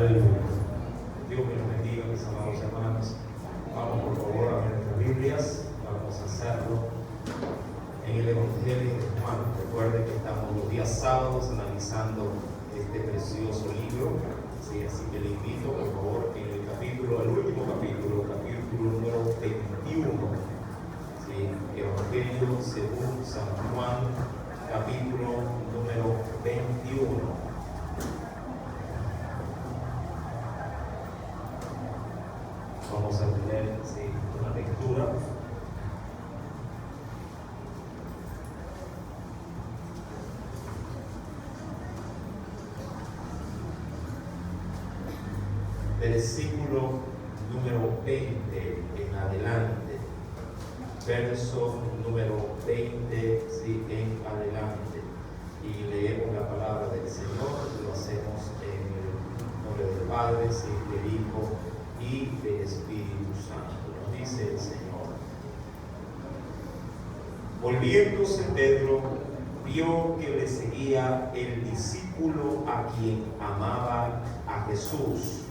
Aleluya. Dios me los bendiga, mis amados hermanos. Vamos por favor a ver nuestras Biblias. Vamos a hacerlo en el Evangelio de Juan. Recuerden que estamos los días sábados analizando este precioso libro. Sí, así que le invito por favor en el capítulo, el último capítulo número 21. Sí, Evangelio según San Juan, capítulo número 21. Vamos a tener una lectura. Versículo número 20 en adelante. Verso número 20 en adelante. Y leemos la palabra del Señor. Lo hacemos en el nombre del Padre, del Hijo y del Espíritu Santo. Nos dice el Señor: volviéndose Pedro, vio que le seguía el discípulo a quien amaba a Jesús,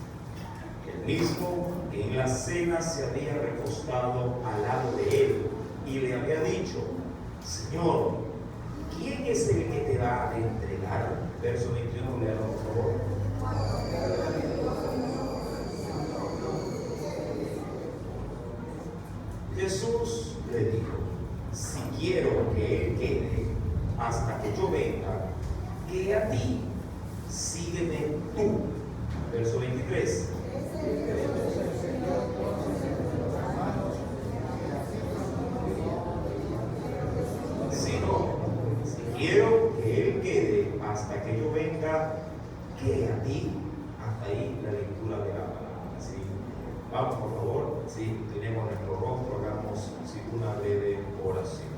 el mismo que en la cena se había recostado al lado de él y le había dicho: Señor, ¿quién es el que te va a entregar? Verso 21, léalo por favor. Jesús le dijo: si quiero que él quede hasta que yo venga, que a ti, sígueme tú. Verso 23. Si quiero que él quede hasta que yo venga, que a ti. Hasta ahí la lectura de la palabra. ¿Sí? Vamos por favor, tenemos nuestro rostro, hagamos una breve oración.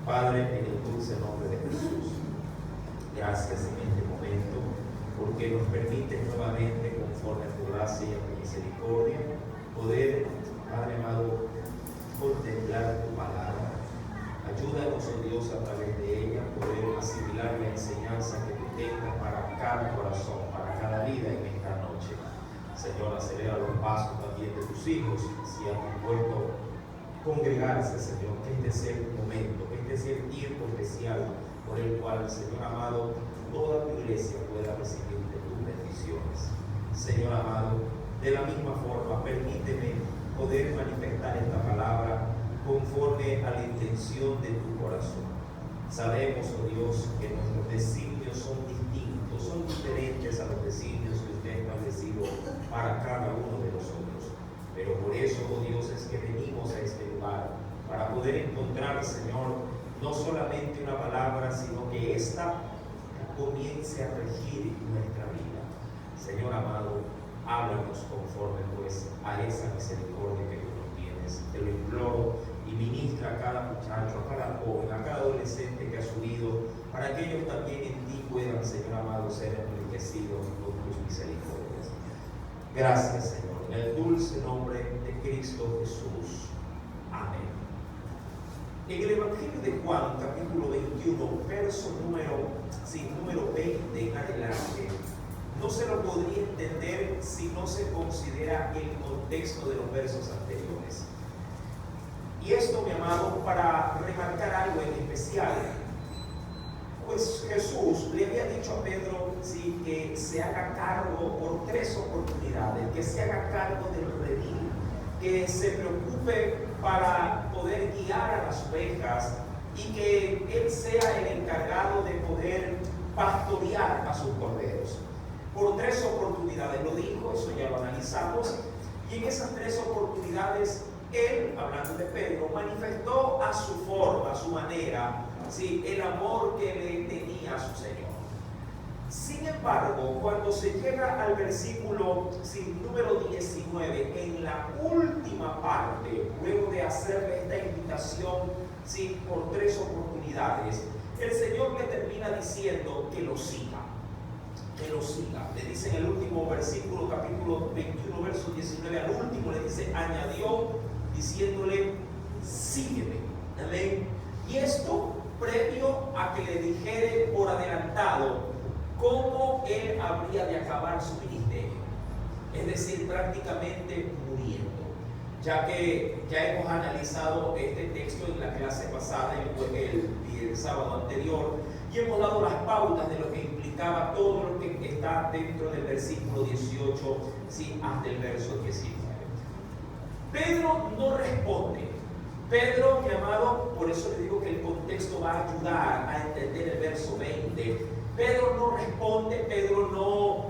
Padre, en el dulce nombre de Jesús, gracias en este momento porque nos permite nuevamente, conforme a tu gracia y a tu misericordia, poder, Padre amado, contemplar tu palabra. Ayúdanos, oh Dios, a través de ella poder asimilar la enseñanza que tú tengas para cada corazón, para cada vida en esta noche. Señor, acelera los pasos también de tus hijos, si han dispuesto congregarse, Señor, que este sea el momento, que este sea el tiempo especial por el cual, Señor amado, toda tu iglesia pueda recibir de tus bendiciones. Señor amado, de la misma forma, permíteme poder manifestar esta palabra conforme a la intención de tu corazón. Sabemos, oh Dios, que nuestros designios son distintos, son diferentes a los designios que usted ha establecido para cada uno de nosotros. Pero por eso, oh Dios, es que venimos a este lugar, para poder encontrar, Señor, no solamente una palabra, sino que ésta comience a regir nuestra vida. Señor amado, háblanos conforme pues a esa misericordia que tú nos tienes. Te lo imploro, y ministra a cada muchacho, a cada joven, a cada adolescente que ha subido, para que ellos también en ti puedan, Señor amado, ser enriquecidos con tus misericordias. Gracias, Señor, en el dulce nombre de Cristo Jesús. Amén. En el Evangelio de Juan, capítulo 21, verso número 20 en adelante, no se lo podría entender si no se considera el contexto de los versos anteriores. Y esto, mi amado, para remarcar algo en especial. Pues Jesús le había dicho a Pedro que se haga cargo por 3 oportunidades, que se haga cargo del redil, que se preocupe para poder guiar a las ovejas y que él sea el encargado de poder pastorear a sus corderos. Por 3 oportunidades lo dijo, eso ya lo analizamos, y en esas 3 oportunidades él, hablando de Pedro, manifestó a su forma, a su manera, el amor que le tenía a su Señor. Sin embargo, cuando se llega al versículo número 19, en la última parte, luego de hacerle esta invitación por 3 oportunidades, el Señor le termina diciendo que lo siga. Que lo siga. Le dice en el último versículo, capítulo 21, verso 19, al último le dice, añadió diciéndole, sígueme. Amén. Y esto previo a que le dijere por adelantado cómo él habría de acabar su ministerio. es decir, prácticamente muriendo. Ya que ya hemos analizado este texto en la clase pasada, el sábado anterior, y hemos dado las pautas de lo que implicaba todo lo que está dentro del versículo 18, ¿sí?, hasta el verso 19. Pedro no responde. Pedro, mi amado, por eso le digo que el contexto va a ayudar a entender el verso 20. Pedro no responde, Pedro no,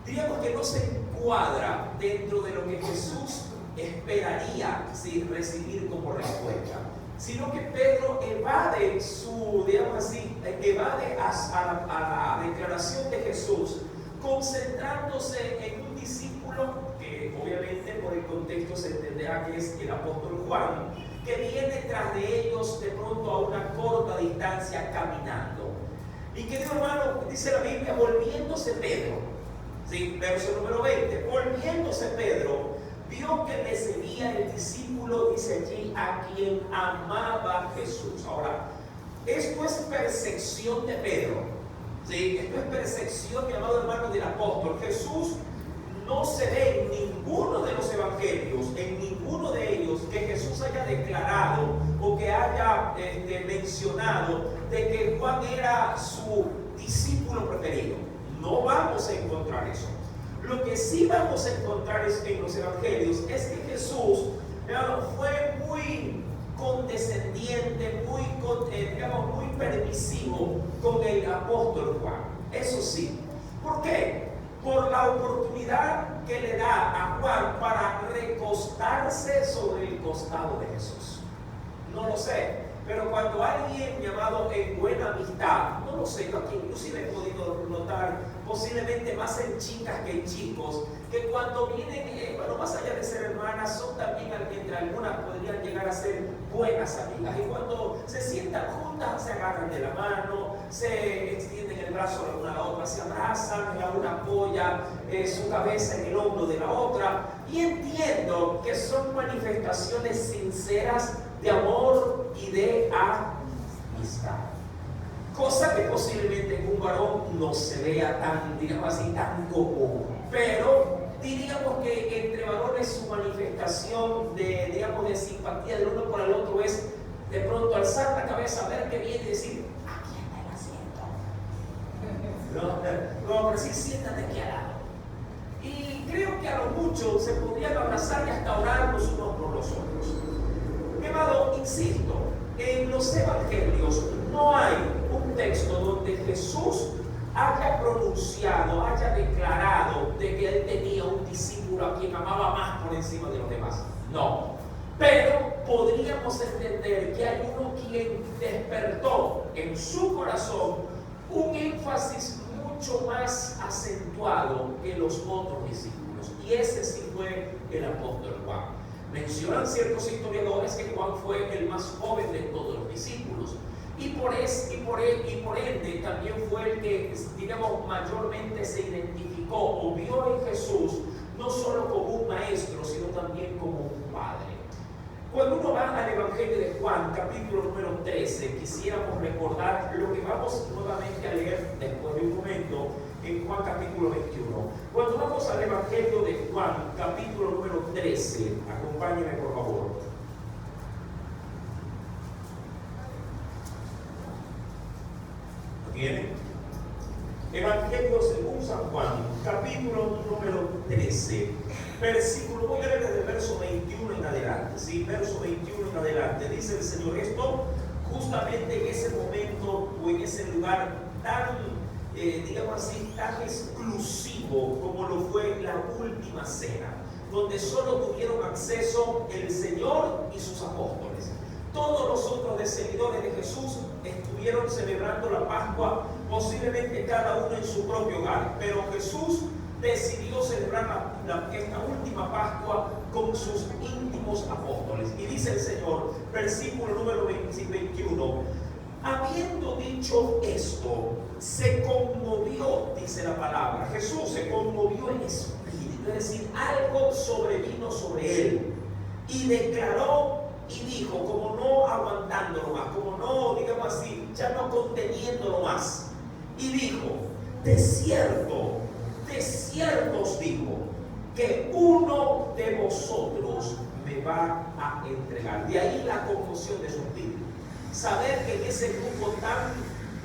diríamos que no se encuadra dentro de lo que Jesús esperaría, ¿sí?, recibir como respuesta, sino que Pedro evade su, digamos así, evade a la declaración de Jesús, concentrándose en un discípulo que obviamente por el contexto se entenderá que es el apóstol Juan, que viene tras de ellos de pronto a una corta distancia caminando. Y que Dios, hermano, dice la Biblia, volviéndose Pedro, ¿sí?, verso número 20, volviéndose Pedro, vio que le seguía el discípulo, dice allí, a quien amaba Jesús. Ahora, esto es percepción de Pedro, ¿sí? Esto es percepción, mi amado hermano, del apóstol. Jesús no se ve en ninguno de los evangelios, en ninguno de ellos, que Jesús haya declarado o que haya mencionado de que Juan era su discípulo preferido. No vamos a encontrar eso. Lo que sí vamos a encontrar en los evangelios es que Jesús, fue muy condescendiente, muy permisivo con el apóstol Juan. Eso sí. ¿Por qué? Por la oportunidad que le da a Juan para recostarse sobre el costado de Jesús. No lo sé. Pero cuando alguien llamado en buena amistad, no lo sé, yo aquí inclusive he podido notar, posiblemente más en chicas que en chicos, que cuando vienen, más allá de ser hermanas, son también, entre algunas podrían llegar a ser buenas amigas. Y cuando se sientan juntas, se agarran de la mano, se extienden el brazo la una a la otra, se abrazan, la una apoya su cabeza en el hombro de la otra. Y entiendo que son manifestaciones sinceras de amor y de amistad, cosa que posiblemente en un varón no se vea tan, digamos así, tan común, pero diríamos que entre varones su manifestación de, digamos, de simpatía del uno por el otro es de pronto alzar la cabeza, ver que viene y decir, aquí está el asiento, no, por decir, siéntate aquí al lado. Y creo que a lo mucho se podrían abrazar y hasta orar los unos por los otros. Mi amado, insisto, en los evangelios no hay un texto donde Jesús haya pronunciado, haya declarado de que él tenía un discípulo a quien amaba más por encima de los demás. No. Pero podríamos entender que hay uno quien despertó en su corazón un énfasis mucho más acentuado que los otros discípulos. Y ese sí fue el apóstol Juan. Mencionan ciertos historiadores que Juan fue el más joven de todos los discípulos y por ende también fue el que, digamos, mayormente se identificó o vio en Jesús no solo como un maestro, sino también como un padre. Cuando uno va al Evangelio de Juan, capítulo número 13, quisiéramos recordar lo que vamos nuevamente a leer después de un momento en Juan capítulo 21. Cuando vamos al Evangelio de Juan, capítulo número 13, acompáñenme por favor. ¿Lo tienen? Evangelio según San Juan, capítulo número 13, versículo, voy a leer desde el verso 21 en adelante, ¿sí? Verso 21 en adelante, dice el Señor, esto justamente en ese momento o en ese lugar tan digamos así, tan exclusivo como lo fue la última cena, donde solo tuvieron acceso el Señor y sus apóstoles. Todos los otros seguidores de Jesús estuvieron celebrando la Pascua, posiblemente cada uno en su propio hogar, pero Jesús decidió celebrar esta última Pascua con sus íntimos apóstoles. Y dice el Señor, versículo número 21, habiendo dicho esto, se conmovió, dice la palabra, Jesús se conmovió en espíritu, es decir, algo sobrevino sobre él, y declaró y dijo, como no aguantándolo más, como no, digamos así, ya no conteniéndolo más, y dijo, de cierto os digo, que uno de vosotros me va a entregar. De ahí la confusión de su espíritu. Saber que en ese grupo tan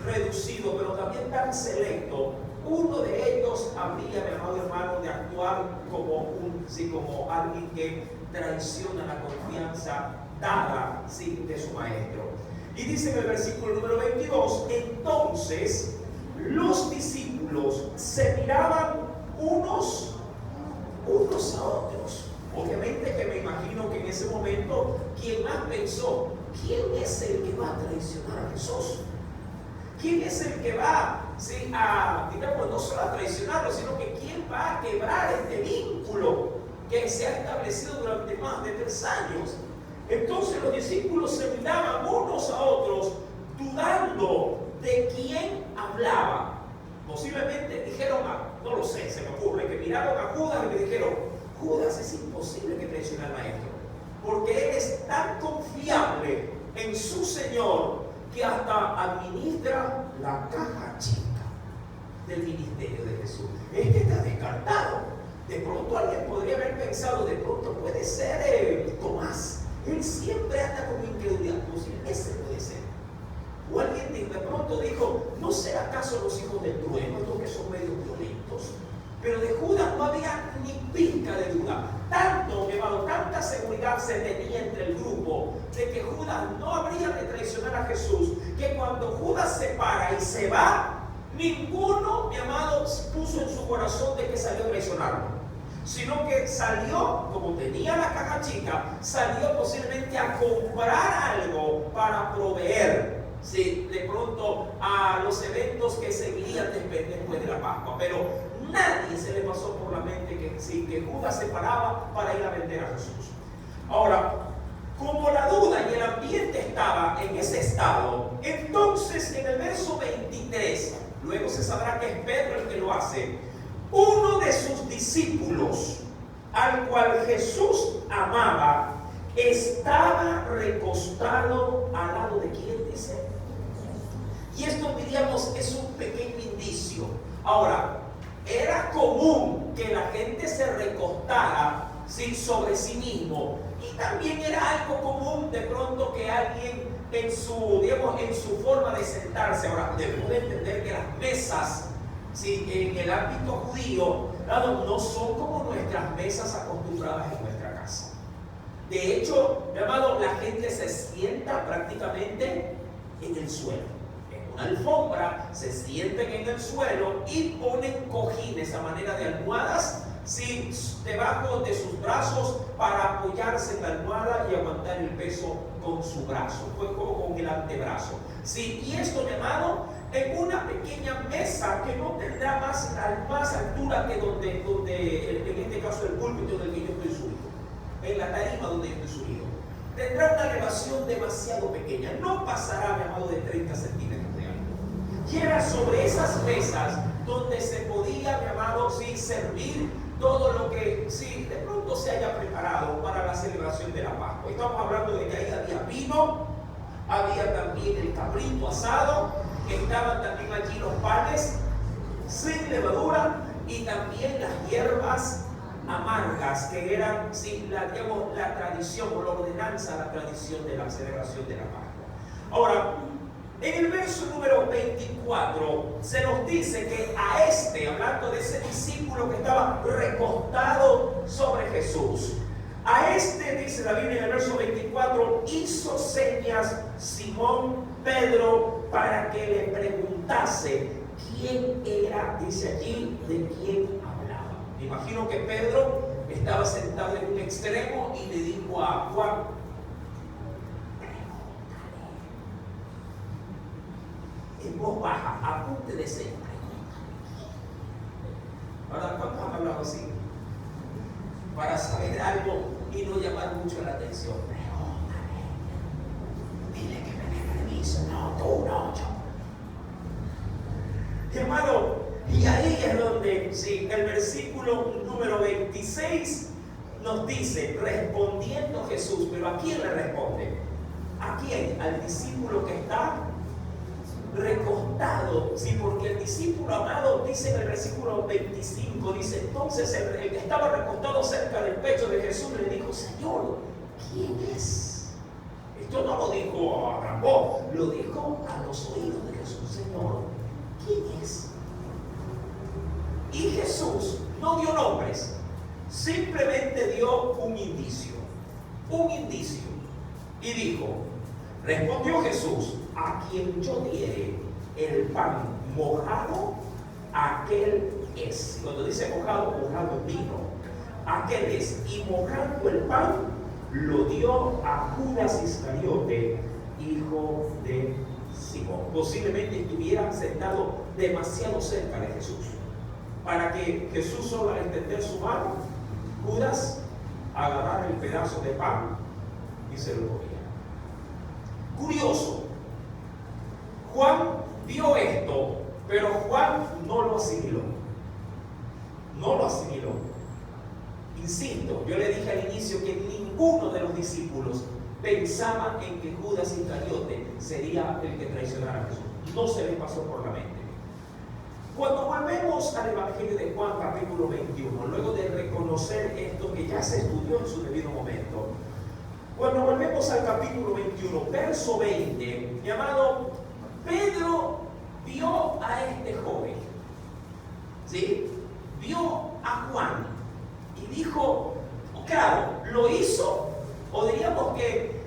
reducido, pero también tan selecto, uno de ellos habría, mi amado hermano, de actuar como alguien que traiciona la confianza dada de su maestro. Y dice en el versículo número 22, entonces los discípulos se miraban unos a otros. Obviamente que me imagino que en ese momento, quien más pensó, ¿quién es el que va a traicionar a Jesús? ¿Quién es el que va digamos, no solo a traicionarlo, sino que quién va a quebrar este vínculo que se ha establecido durante más de 3 años? Entonces los discípulos se miraban unos a otros, dudando de quién hablaba. Posiblemente dijeron, no lo sé, se me ocurre, que miraron a Judas y le dijeron, Judas, es imposible que traicione al maestro, porque él es tan confiable en su Señor que hasta administra la caja chica del ministerio de Jesús. Este está descartado. De pronto alguien podría haber pensado, de pronto puede ser Tomás. Él siempre anda con incredulidad. Ese puede ser. O alguien de pronto dijo, ¿no será acaso los hijos del trueno, estos que son medio violentos? Pero de Judas no había ni pizca de duda. Tanto, mi hermano, tanta seguridad se tenía entre el grupo de que Judas no habría de traicionar a Jesús, que cuando Judas se para y se va, ninguno, mi amado, puso en su corazón de que salió a traicionarlo, sino que salió, como tenía la caja chica, salió posiblemente a comprar algo para proveer, de pronto a los eventos que seguirían después de la Pascua. Pero nadie se le pasó por la mente que Judas se paraba para ir a vender a Jesús. Ahora, como la duda y el ambiente estaba en ese estado, entonces en el verso 23, luego se sabrá que es Pedro el que lo hace, uno de sus discípulos, al cual Jesús amaba, estaba recostado al lado de ¿quién dice? Y esto, diríamos, es un pequeño indicio. Ahora, era común que la gente se recostara sobre sí mismo, y también era algo común de pronto que alguien en su forma de sentarse. Ahora, debemos de entender que las mesas en el ámbito judío no son como nuestras mesas acostumbradas en nuestra casa. De hecho, mi amado, la gente se sienta prácticamente en el suelo. En una alfombra se sienten en el suelo y ponen cojines a manera de almohadas debajo de sus brazos para apoyarse en la almohada y aguantar el peso con su brazo, con el antebrazo. Y esto, mi amado, en una pequeña mesa que no tendrá más altura que donde en este caso el púlpito del que yo estoy subido, en la tarima donde yo estoy subido, tendrá una elevación demasiado pequeña, no pasará, mi amado, de 30 centímetros de alto. Y era sobre esas mesas donde se podía, mi amado, servir todo lo que de pronto se haya preparado para la celebración de la Pascua. Estamos hablando de que ahí había vino, había también el cabrito asado, estaban también allí los panes sin levadura y también las hierbas amargas, que eran la tradición o la ordenanza, la tradición de la celebración de la Pascua. Ahora, en el verso número 24 se nos dice que a hablando de ese discípulo que estaba recostado sobre Jesús, a dice la Biblia en el verso 24, hizo señas Simón Pedro para que le preguntase quién era, dice allí, de quién hablaba. Me imagino que Pedro estaba sentado en un extremo y le dijo a Juan, en voz baja, apunte de ese. Ahora, ¿cuántos han hablado así? Para saber algo y no llamar mucho la atención. Pregúntale. Dile que me dé permiso. No, tú no, yo. Hermano, y ahí es donde, el versículo número 26 nos dice, respondiendo Jesús, pero ¿a quién le responde? ¿A quién? Al discípulo que está recostado, sí, porque el discípulo amado, dice en el versículo 25, dice, entonces el que estaba recostado cerca del pecho de Jesús le dijo, Señor, ¿quién es? Esto no lo dijo a gran voz, lo dijo a los oídos de Jesús, Señor, ¿quién es? Y Jesús no dio nombres, simplemente dio un indicio, y dijo, respondió Jesús, a quien yo diere el pan mojado, aquel es. Cuando dice mojado, mojado en vino, aquel es. Y mojando el pan, lo dio a Judas Iscariote, hijo de Simón. Posiblemente estuviera sentado demasiado cerca de Jesús, para que Jesús solo al extender su mano, Judas agarrara el pedazo de pan y se lo comía. Curioso, Juan vio esto, pero Juan no lo asimiló. Insisto, yo le dije al inicio que ninguno de los discípulos pensaba en que Judas Iscariote sería el que traicionara a Jesús. No se le pasó por la mente. Cuando volvemos al Evangelio de Juan, capítulo 21, luego de reconocer esto que ya se estudió en su debido momento, cuando volvemos al capítulo 21, verso 20, mi amado, Pedro vio a este joven, ¿sí? Vio a Juan y dijo, claro, lo hizo, o diríamos que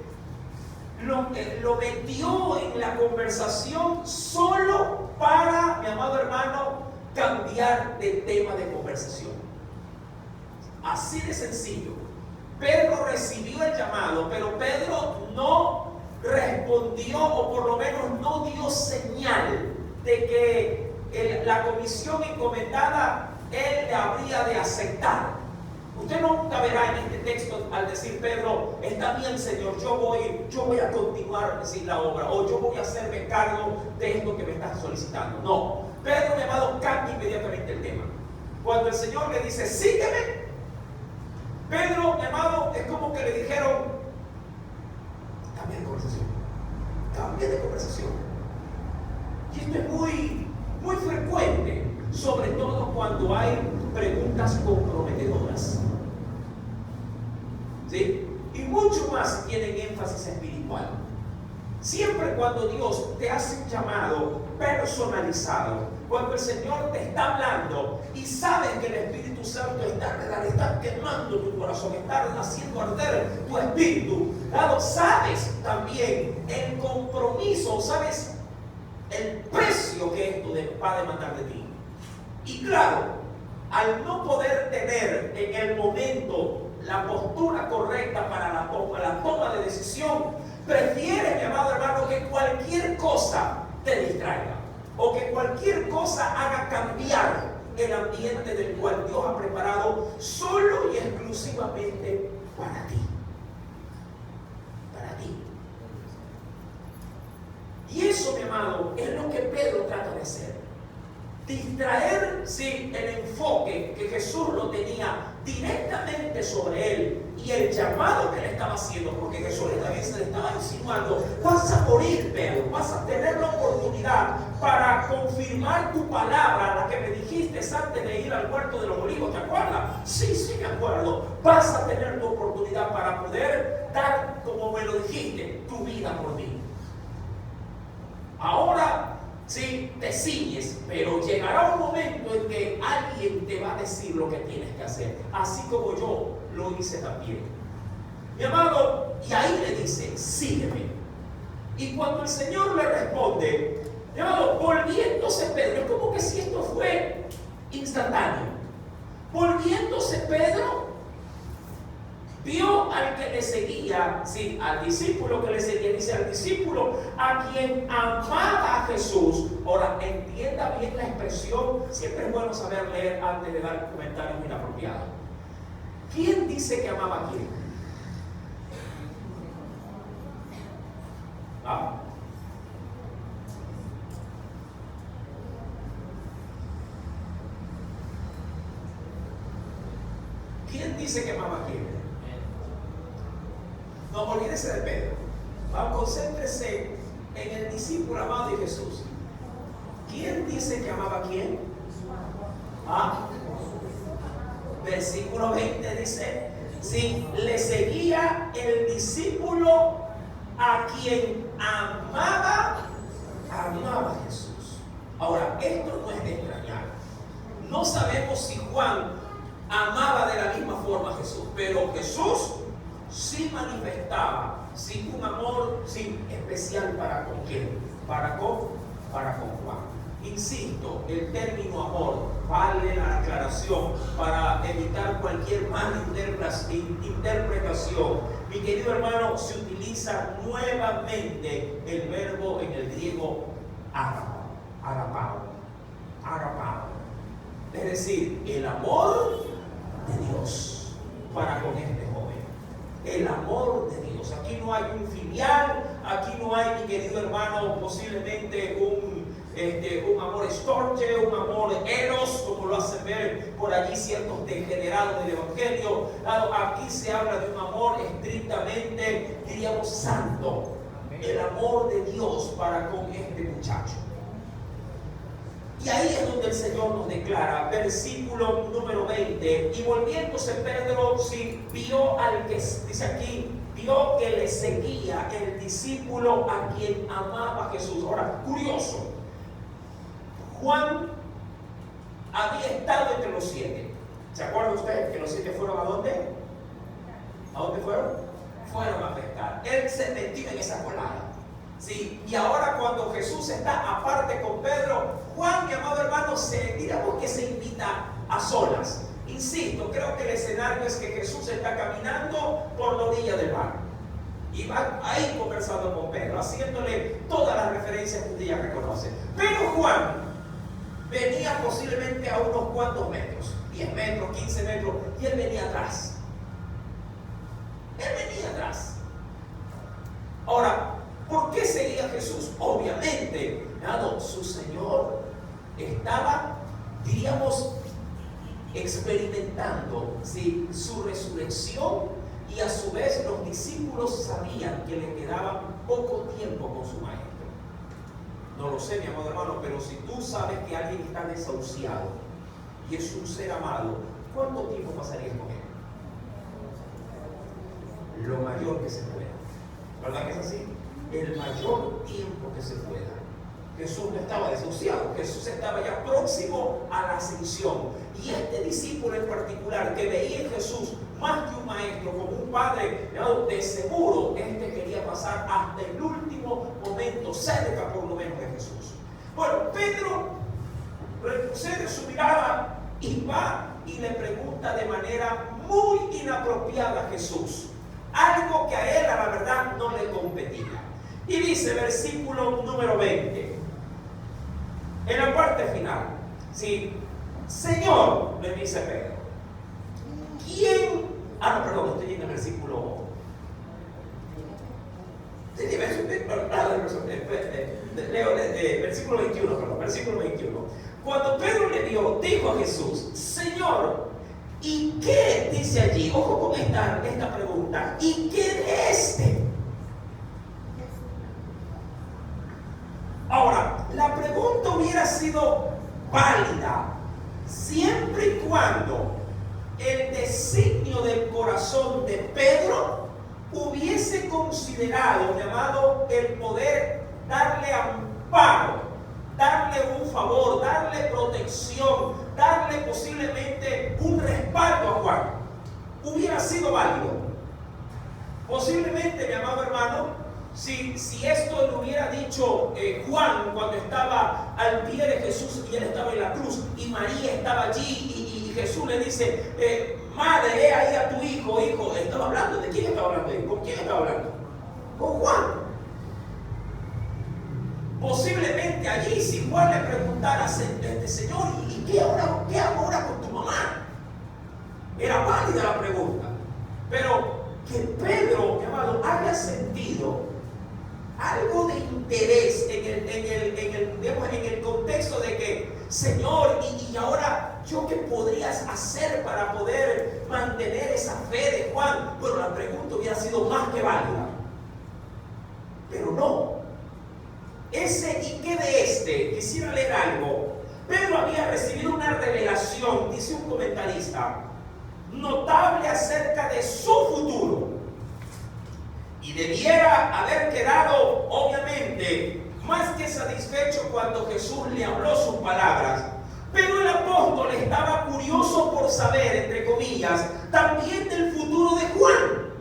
lo metió en la conversación solo para, mi amado hermano, cambiar de tema de conversación. Así de sencillo. Pedro recibió el llamado, pero Pedro no respondió, o por lo menos no dio señal de que la comisión encomendada él habría de aceptar. Usted nunca verá en este texto al decir Pedro, está bien Señor, yo voy a continuar sin la obra, o yo voy a hacerme cargo de esto que me estás solicitando. No, Pedro, mi amado, cambia inmediatamente el tema. Cuando el Señor le dice, sígueme, Pedro, mi amado, es como que le dijeron, cambia de conversación. Y esto es muy frecuente, sobre todo cuando hay preguntas comprometedoras, ¿sí? Y mucho más tienen énfasis espiritual. Siempre cuando Dios te hace un llamado personalizado, cuando el Señor te está hablando y sabes que el Espíritu Santo está quemando tu corazón, está haciendo arder tu espíritu, claro, sabes también el compromiso, sabes el precio que esto va a demandar de ti. Y claro, al no poder tener en el momento la postura correcta para la toma de decisión, prefieres, mi amado hermano, que cualquier cosa te distraiga o que cualquier cosa haga cambiar el ambiente del cual Dios ha preparado solo y exclusivamente para ti. Para ti. Y eso, mi amado, es lo que Pedro trata de hacer. Distraer, sí, el enfoque que Jesús lo tenía directamente sobre él y el llamado que le estaba haciendo, porque Jesús también se le estaba insinuando, vas a morir, Pedro, vas a tener la oportunidad para confirmar tu palabra, la que me dijiste antes de ir al huerto de los olivos, ¿te acuerdas? Sí, me acuerdo. Vas a tener tu oportunidad para poder dar, como me lo dijiste, tu vida por mí. Ahora sí, te ciñes, pero llegará un momento en que alguien te va a decir lo que tienes que hacer, así como yo lo hice también. Mi amado, y ahí le dice, sígueme. Y cuando el Señor le responde, mi amado, volviéndose Pedro, es como que si esto fue instantáneo. Volviéndose Pedro, vio al que le seguía, sí, al discípulo que le seguía, dice al discípulo a quien amaba a Jesús. Ahora, entienda bien la expresión, siempre es bueno saber leer antes de dar comentarios inapropiados. ¿Quién dice que amaba a quién? ¿Ah? ¿Quién dice que amaba a quién? No olvídese de Pedro. Concéntrese en el discípulo amado de Jesús. ¿quién dice que amaba a quién? ¿Ah? Versículo 20 dice, si le seguía el discípulo a quien amaba a Jesús. Ahora, esto no es de extrañar. No sabemos si Juan amaba de la misma forma a Jesús, pero Jesús sí manifestaba un amor especial para con quién, para con Juan. Insisto, el término amor vale la aclaración para evitar cualquier mala interpretación. Mi querido hermano, se utiliza nuevamente el verbo en el griego agapao. Es decir, el amor de Dios para con este joven. El amor de Dios. Aquí no hay un filial, aquí no hay, mi querido hermano, posiblemente un amor estorche, un amor eros, como lo hacen ver por allí ciertos degenerados del evangelio. Aquí se habla de un amor estrictamente, diríamos, santo. El amor de Dios para con este muchacho. Y ahí es donde el Señor nos declara, versículo número 20, y volviéndose Pedro, vio al que, dice aquí, vio que le seguía el discípulo a quien amaba Jesús. Ahora, curioso, Juan había estado entre los 7. ¿Se acuerda usted que los 7 fueron a dónde? ¿A dónde fueron? Fueron a pescar. Él se metió en esa colada. Sí, y ahora cuando Jesús está aparte con Pedro, Juan, mi amado hermano, digamos que se invita a solas. Insisto, creo que el escenario es que Jesús está caminando por la orilla del mar y va ahí conversando con Pedro, haciéndole todas las referencias que usted ya reconoce. Pero Juan venía posiblemente a unos cuantos metros, 10 metros, 15 metros, y él venía atrás. Ahora, ¿por qué seguía Jesús? Obviamente, su Señor estaba, diríamos, experimentando su resurrección, y a su vez los discípulos sabían que le quedaba poco tiempo con su maestro. No lo sé, mi amado hermano, pero si tú sabes que alguien está desahuciado y es un ser amado, ¿cuánto tiempo pasarías con él? Lo mayor que se pueda. ¿Verdad que es así? El mayor tiempo que se pueda. Jesús no estaba desahuciado, Jesús estaba ya próximo a la ascensión. Y este discípulo en particular, que veía en Jesús más que un maestro, como un padre, de seguro, quería pasar hasta el último momento, cerca por lo menos de Jesús. Bueno, Pedro retrocede su mirada y va y le pregunta de manera muy inapropiada a Jesús, algo que a él, a la verdad, no le competía. Y dice, versículo número 20, en la parte final, Señor, le dice Pedro, ¿quién? Estoy en el versículo. Versículo 21, versículo 21. Cuando Pedro le vio, dijo a Jesús, Señor, ¿y qué? Dice allí, ojo con esta pregunta, ¿y qué de este? Ahora, la pregunta hubiera sido válida siempre y cuando el designio del corazón de Pedro hubiese considerado, llamado, el poder darle amparo, darle un favor, darle protección, darle posiblemente un respaldo a Juan. Hubiera sido válido. Posiblemente, mi amado hermano, si esto lo hubiera dicho Juan cuando estaba al pie de Jesús y él estaba en la cruz y María estaba allí y Jesús le dice, madre, ahí a tu hijo, estaba hablando, ¿de quién estaba hablando? ¿Con quién estaba hablando? Con Juan. Posiblemente allí, si Juan le preguntara, Señor, ¿y qué hago ahora con tu mamá? Era válida la pregunta, pero que Pedro, mi amado, haya sentido algo de interés en el contexto de que, Señor, y ahora yo qué podrías hacer para poder mantener esa fe de Juan. Bueno, la pregunta hubiera sido más que válida, pero no. ese y qué de este. Quisiera leer algo. Pedro había recibido una revelación, dice un comentarista, notable acerca de su futuro. Y debiera haber quedado, obviamente, más que satisfecho cuando Jesús le habló sus palabras. Pero el apóstol estaba curioso por saber, entre comillas, también del futuro de Juan.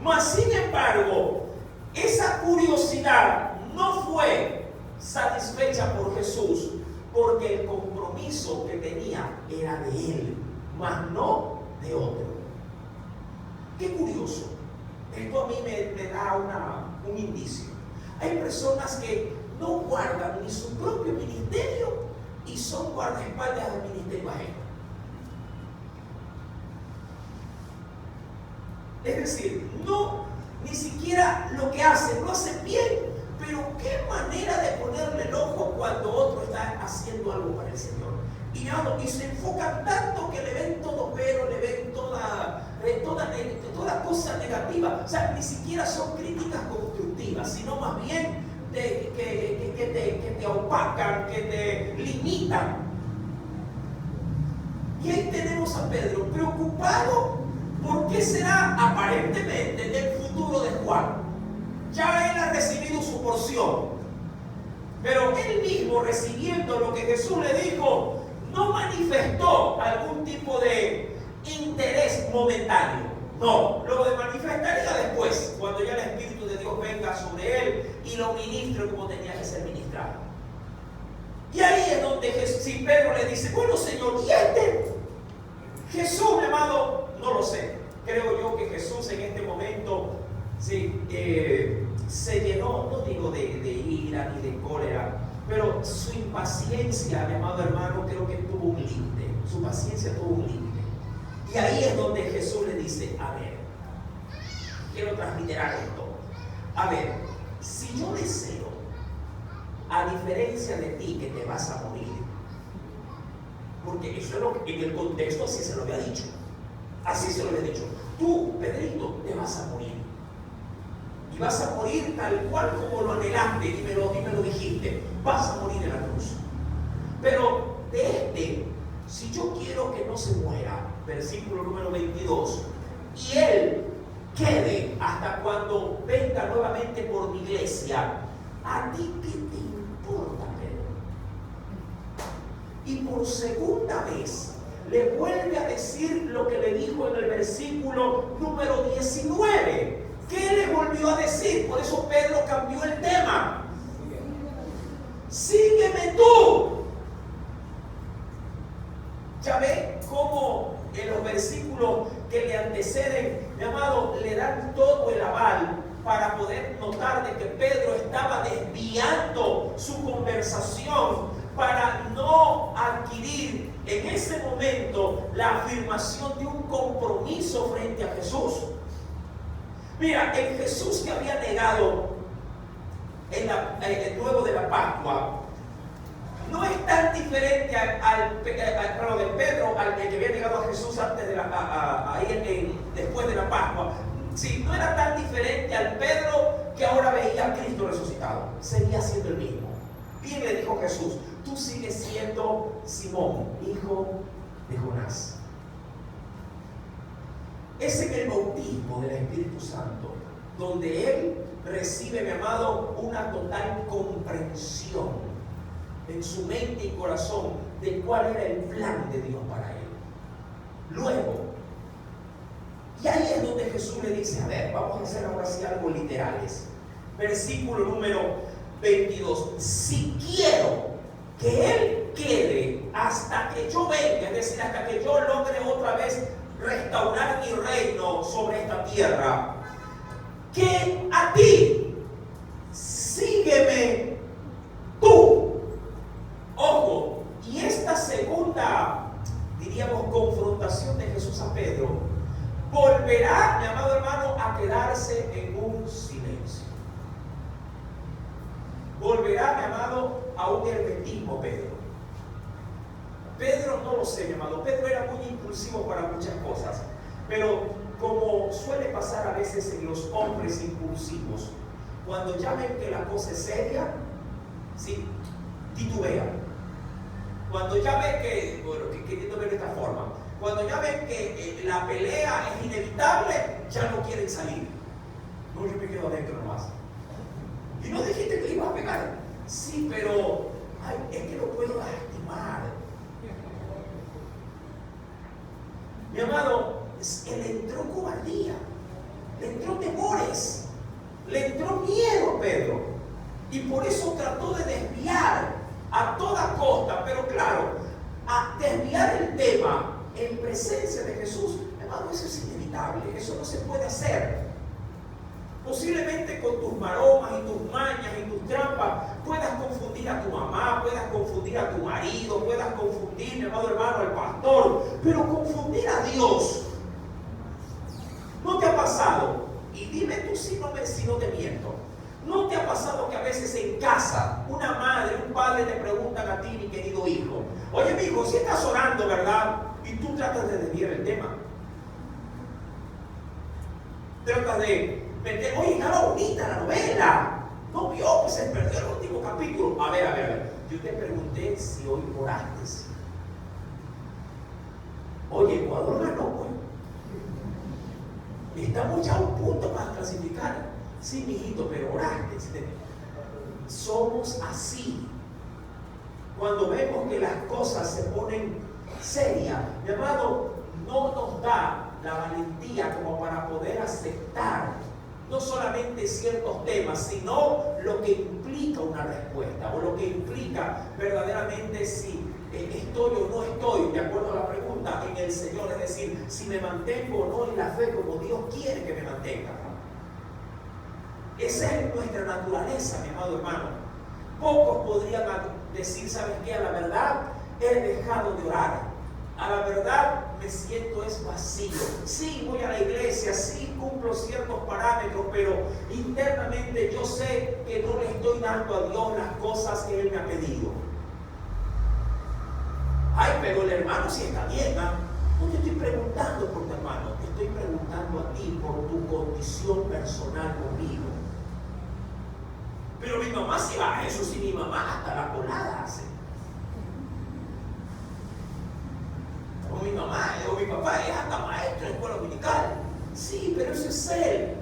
Mas, sin embargo, esa curiosidad no fue satisfecha por Jesús, porque el compromiso que tenía era de él, mas no de otro. Qué curioso. Esto a mí me da un indicio. Hay personas que no guardan ni su propio ministerio y son guardaespaldas del ministerio ajeno. Es decir, ni siquiera lo que hacen, lo hacen bien, pero qué manera de ponerle el ojo cuando otro está haciendo algo para el Señor. Y se enfocan tanto que le ven todo pero, le ven toda cosa negativa. O sea, ni siquiera son críticas constructivas, sino más bien que te opacan, que te limitan. Y ahí tenemos a Pedro preocupado por qué será aparentemente del futuro de Juan. Ya él ha recibido su porción, pero él mismo, recibiendo lo que Jesús le dijo, no manifestó algún tipo de interés momentáneo. No, lo manifestaría después, cuando ya el Espíritu de Dios venga sobre él y lo ministre como tenía que ser ministrado. Y ahí es donde Pedro le dice, bueno, Señor, ¿y este? Jesús, mi amado, no lo sé. Creo yo que Jesús en este momento se llenó, no digo de ira ni de cólera, pero su impaciencia, mi amado hermano, creo que tuvo un límite. Su paciencia tuvo un límite. Y ahí es donde Jesús le dice, a ver, quiero transmitir esto. A ver, si yo deseo, a diferencia de ti, que te vas a morir, porque eso es lo que en el contexto así se lo había dicho. Así se lo había dicho. Tú, Pedrito, te vas a morir. Y vas a morir tal cual como lo anhelaste y me lo dijiste. Vas a morir en la cruz. Pero si yo quiero que no se muera, versículo número 22, y él quede hasta cuando venga nuevamente por mi iglesia, ¿a ti qué te importa, Pedro? Y por segunda vez le vuelve a decir lo que le dijo en el versículo número 19. ¿Qué le volvió a decir? Por eso Pedro cambió el tema. Sígueme tú. Ya ve cómo en los versículos que le anteceden, mi amado, le dan todo el aval para poder notar de que Pedro estaba desviando su conversación para no adquirir en ese momento la afirmación de un compromiso frente a Jesús. Mira, el Jesús que había negado luego de la Pascua no es tan diferente al de Pedro, al que había negado a Jesús antes después de la Pascua. Sí, no era tan diferente al Pedro que ahora veía a Cristo resucitado. Seguía siendo el mismo. Bien le dijo Jesús, tú sigues siendo Simón, hijo de Jonás. Es en el bautismo del Espíritu Santo donde él recibe, mi amado, una total comprensión en su mente y corazón de cuál era el plan de Dios para él. Luego, y ahí es donde Jesús le dice, a ver, vamos a hacer ahora sí algo literales. Versículo número 22. Si quiero que él quede hasta que yo venga, es decir, hasta que yo logre otra vez restaurar mi reino sobre esta tierra, que a ti, sígueme tú. Ojo, y esta segunda, diríamos, confrontación de Jesús a Pedro, volverá, mi amado hermano, a quedarse en un silencio. Volverá, mi amado, a un hermetismo, Pedro. Pedro, no lo sé, mi amado, Pedro era muy impulsivo para muchas cosas, pero como suele pasar a veces en los hombres impulsivos, cuando ya ven que la cosa es seria, ¿sí?, titubean. Cuando ya ven que, bueno, queriendo ver de esta forma, cuando ya ven que la pelea es inevitable, ya no quieren salir. No, yo me quedo adentro nomás. Y no dijiste que le ibas a pegar. Sí, pero ay, es que lo puedo lastimar. Mi amado, le entró cobardía, le entró temores, le entró miedo a Pedro. Y por eso trató de desviar a toda costa, pero claro, a desviar el tema en presencia de Jesús, hermano, eso es inevitable, eso no se puede hacer. Posiblemente con tus maromas y tus mañas y tus trampas puedas confundir a tu mamá, puedas confundir a tu marido, puedas confundir, mi amado hermano, al pastor, pero confundir a Dios. ¿No te ha pasado? Y dime tú si no te miento. ¿No te ha pasado que a veces en casa una madre, un padre te preguntan a ti, mi querido hijo, oye, mi hijo, si estás orando, ¿verdad? Y tú tratas de desviar el tema. Tratas de meter, oye, estaba bonita la novela. No vio que se perdió el último capítulo. A ver. Yo te pregunté si hoy oraste. Oye, Ecuador ganó, pues. Estamos ya a un punto para clasificar. Sí, mijito, pero oraste. Somos así. Cuando vemos que las cosas se ponen serias, mi amado, no nos da la valentía como para poder aceptar no solamente ciertos temas, sino lo que implica una respuesta, o lo que implica verdaderamente si estoy o no estoy, de acuerdo a la pregunta, en el Señor, es decir, si me mantengo o no en la fe como Dios quiere que me mantenga. Esa es nuestra naturaleza, mi amado hermano. Pocos podrían decir, ¿sabes qué? A la verdad, he dejado de orar. A la verdad, me siento es vacío. Sí, voy a la iglesia, sí, cumplo ciertos parámetros, pero internamente yo sé que no le estoy dando a Dios las cosas que Él me ha pedido. Ay, pero el hermano sí está bien, ¿ah? No te estoy preguntando por tu hermano, te estoy preguntando a ti por tu condición personal conmigo. Pero mi mamá sí va a eso, sí, mi mamá hasta la colada hace. O mi mamá o mi papá es hasta maestro de escuela dominical. Sí, pero eso es él.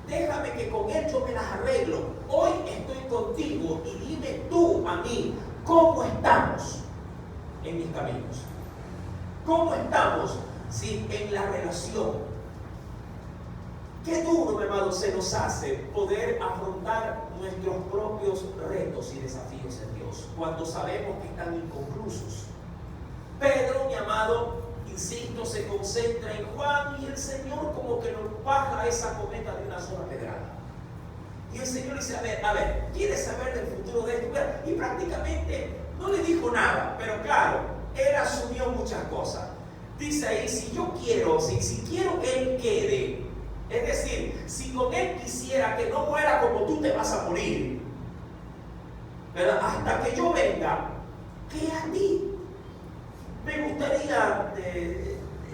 Déjame que con él yo me las arreglo. Hoy estoy contigo y dime tú a mí, ¿cómo estamos en mis caminos? ¿Cómo estamos en la relación? Qué duro, mi amado, se nos hace poder afrontar nuestros propios retos y desafíos en Dios cuando sabemos que están inconclusos. Pedro, mi amado, insisto, se concentra en Juan y el Señor como que nos baja esa cometa de una sola pedrada. Y el Señor dice, a ver, ¿quieres saber del futuro de esto? Y prácticamente no le dijo nada, pero claro, él asumió muchas cosas. Dice ahí, si quiero que él quede, es decir, si con él quisiera que no muera como tú te vas a morir, ¿verdad? Hasta que yo venga, ¿qué a ti? Me gustaría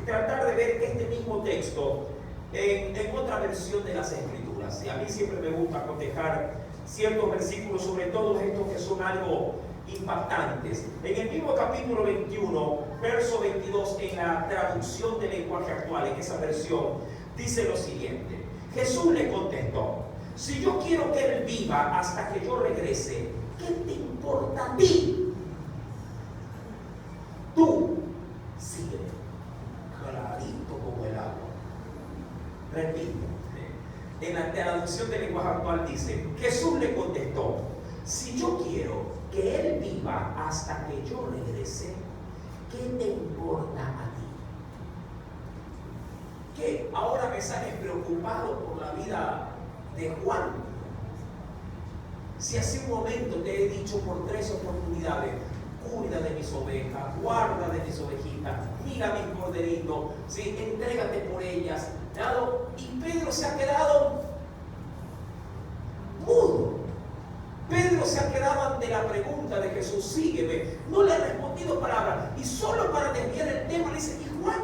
tratar de ver este mismo texto en otra versión de las Escrituras. Y a mí siempre me gusta cotejar ciertos versículos, sobre todo estos que son algo impactantes. En el mismo capítulo 21, verso 22, en la traducción del lenguaje actual, en esa versión, dice lo siguiente: Jesús le contestó, si yo quiero que él viva hasta que yo regrese, ¿qué te importa a ti? Tú sígueme, clarito como el agua. Repito, en la traducción del lenguaje actual dice, Jesús le contestó, si yo quiero que él viva hasta que yo regrese, ¿qué te importa a ti? ¿Qué ahora me sales preocupado por la vida de Juan? Si hace un momento te he dicho por 3 oportunidades, cuida de mis ovejas, guarda de mis ovejitas, mira mis corderitos, ¿sí? Entrégate por ellas. Y Pedro se ha quedado mudo. Pedro se ha quedado ante la pregunta de Jesús, sígueme. No le ha respondido palabra. Y solo para desviar el tema le dice, ¿y Juan?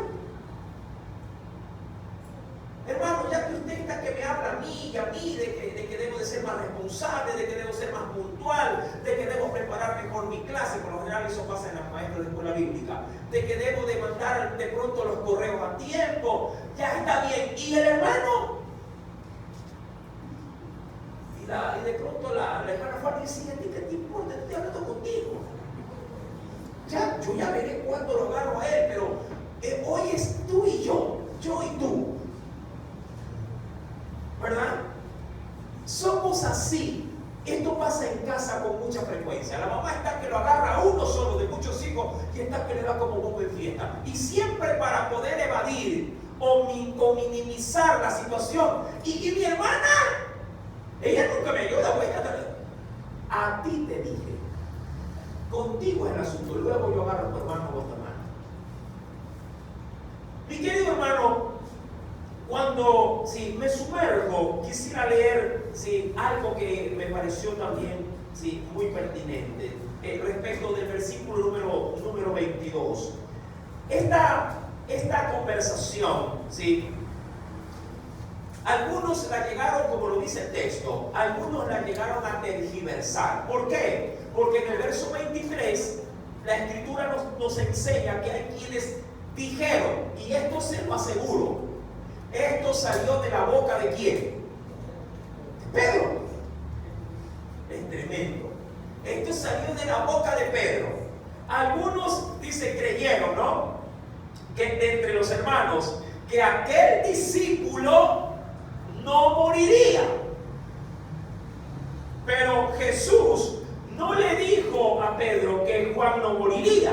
Hermano, ya que usted está que me habla a mí y a mí de que debo de ser más responsable, de que debo ser más puntual, de que debo preparar mejor mi clase, por lo general eso pasa en las maestras de escuela bíblica, de que debo de mandar de pronto los correos a tiempo, ya está bien. Y el hermano, y de pronto la hermana Fanny dice, ¿a ti qué te importa? Estoy hablando contigo. Ya, yo ya veré cuándo lo agarro a él, pero hoy es tú y yo y tú. ¿Verdad? Somos así. Esto pasa en casa con mucha frecuencia. La mamá está que lo agarra a uno solo de muchos hijos y está que le da como bombo en fiesta. Y siempre para poder evadir o minimizar la situación. Y mi hermana, ella nunca me ayuda, voy a cantar. A ti te dije, contigo es el asunto. Luego yo agarro a tu hermano o a tu hermana. Mi querido hermano, cuando me sumerjo, quisiera leer algo que me pareció también muy pertinente respecto del versículo número 22. Esta conversación, algunos la llegaron, como lo dice el texto, algunos la llegaron a tergiversar. ¿Por qué? Porque en el verso 23 la Escritura nos enseña que hay quienes dijeron, y esto se lo aseguro, esto salió de la boca de ¿quién? De Pedro. Es tremendo. Esto salió de la boca de Pedro. Algunos, dice, creyeron, ¿no? Que entre los hermanos, que aquel discípulo no moriría. Pero Jesús no le dijo a Pedro que Juan no moriría,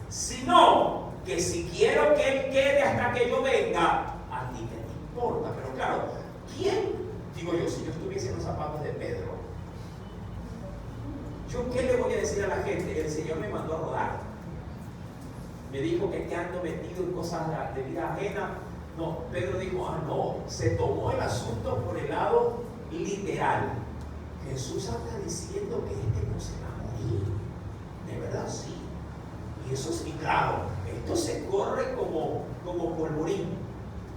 sino que si quiero que él quede hasta que yo venga, a ti te importa. Pero claro, ¿quién? Digo yo, si yo estuviese en los zapatos de Pedro, ¿yo qué le voy a decir a la gente? El Señor me mandó a rodar. Me dijo que ando metido en cosas de vida ajena. No, Pedro dijo, no, se tomó el asunto por el lado literal. Jesús anda diciendo que este no se va a morir. De verdad, sí. Y eso sí, claro, esto se corre como polvorín.